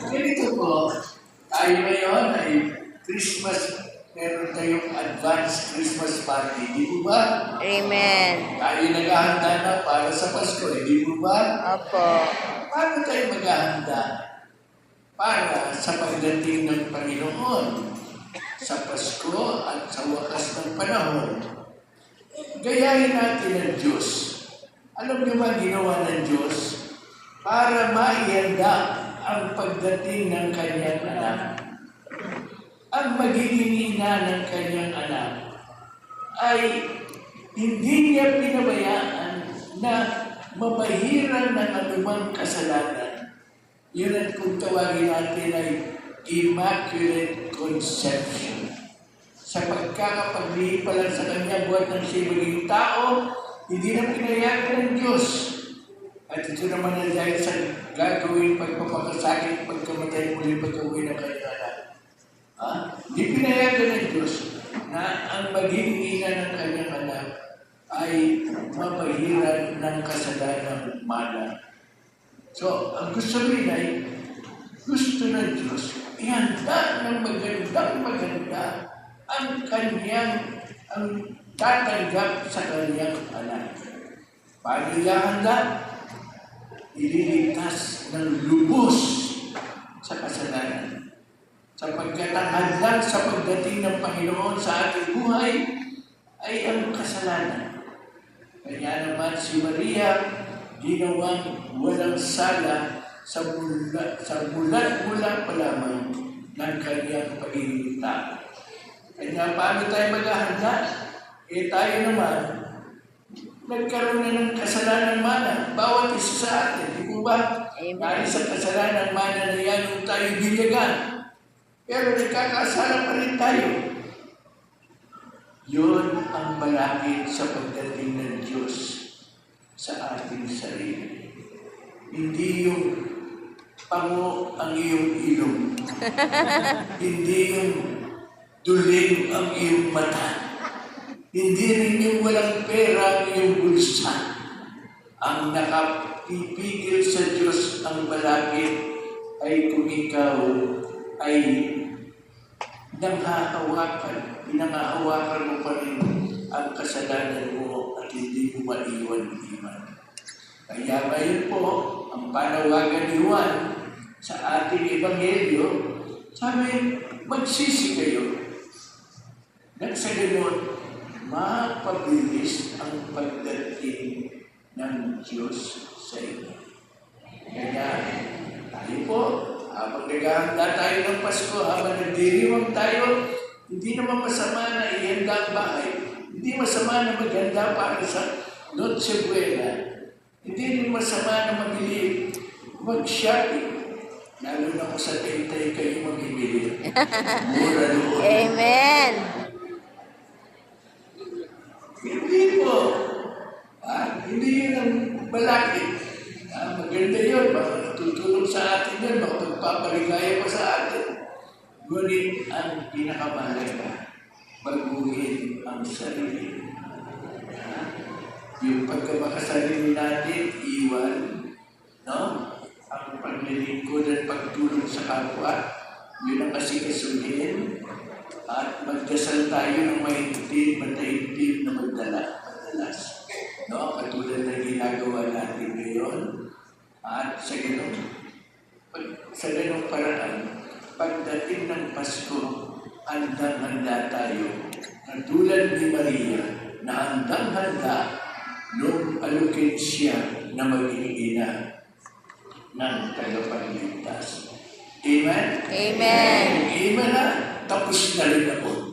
Ganito po, tayo ngayon ay Christmas, meron tayong advanced Christmas party. Di po ba? Amen. Tayo naghahanda na para sa Pasko. Di po ba? Opo. Paano tayo maghahanda para sa pagdating ng Panginoon sa Pasko at sa wakas ng panahon? Gayahin natin ang Diyos. Alam niyo ba ginawa ng Diyos para maihanda ang pagdating ng kanyang anak? Ang magiging ina ng kanyang anak ay hindi niya pinabayaan na mabahiran ng anumang kasalanan. Yun ang kung tawagin natin ay Immaculate Conception. Sa pagkakapaglihi pa lang sa kanya, buhat ng siya maging tao, hindi na pinayagan ng Diyos. At ito naman ay dahil sa gagawin pagpapakasakit, pagkamatay muli, pagkawin ng kanyang anak. Hindi pinayagan ng Diyos na ang maging ina ng kanyang anak ay mabahiran ng kasalanang mana. So, ang gusto rin ay, gusto ng Diyos, ihanda ng maganda ang tatanggap sa kanyang anak. Paano ihanda? Ililigtas ng lubos sa kasalanan. Sapagkat ang hadlang sa pagdating ng Panginoon sa ating buhay ay ang kasalanan. Kaya naman si Maria ginawang walang sala sa mula pa lamang ng kanyang pagiging tao. Kaya paano tayo maghahanda? Tayo naman, nagkaroon na ng kasalanan mana. Bawat isa sa atin, di po ba? Dahil sa kasalanan mana na yan, yung tayo binyagan. Pero nagkakasala pa rin tayo. Yun ang malapit sa pagdating ng Diyos sa ating sarili. Hindi yung pango ang iyong ilong. Hindi yung duling ang iyong mata. Hindi rin yung walang pera ang iyong bulsa. Ang nakapipigil sa Diyos ang malapit ay kung ikaw ay pinangahawakan mo pa rin ang kasalanan mo at hindi mo maiwan-iwan. Kaya ngayon po, ang panawagan ni Juan sa ating Ebanghelyo, sabi, magsisi kayo. Nang sa ganon, mapabilis ang pagdating ng Diyos sa inyo. Kaya tayo po, habang naghahanda tayo ng Pasko, habang nagdiriwang tayo, hindi naman masama na ihanda ang bahay. Hindi masama na maghanda para sa Noche Buena. Hindi rin masama na mabili, mag-shopping. Lalo na kung sa Taytay kayo mamimili. Mura doon. Amen. Hindi po. Hindi yun ang malaki. Maganda yun. Baka natutulong sa atin yun. Baka magpapaligaya pa sa atin. Ngunit ang pinakamahalaga, baguhin ang sarili. Yung pagkamakasarili natin, iwan, no? Ang paglilingkod at pagtulong sa kapwa, yun ang kasikasuhin. At magdasal tayo ng matahimtim na madalas. No? Katulad na ginagawa natin ngayon. At sa ganong paraan, pagdating ng Pasko, handang-handa tayo. Katulad ni Maria, na handang-handa nung alukin siya na maging ina ng tagapagligtas. Amen? Amen. Amen na. Tapos na rin ako.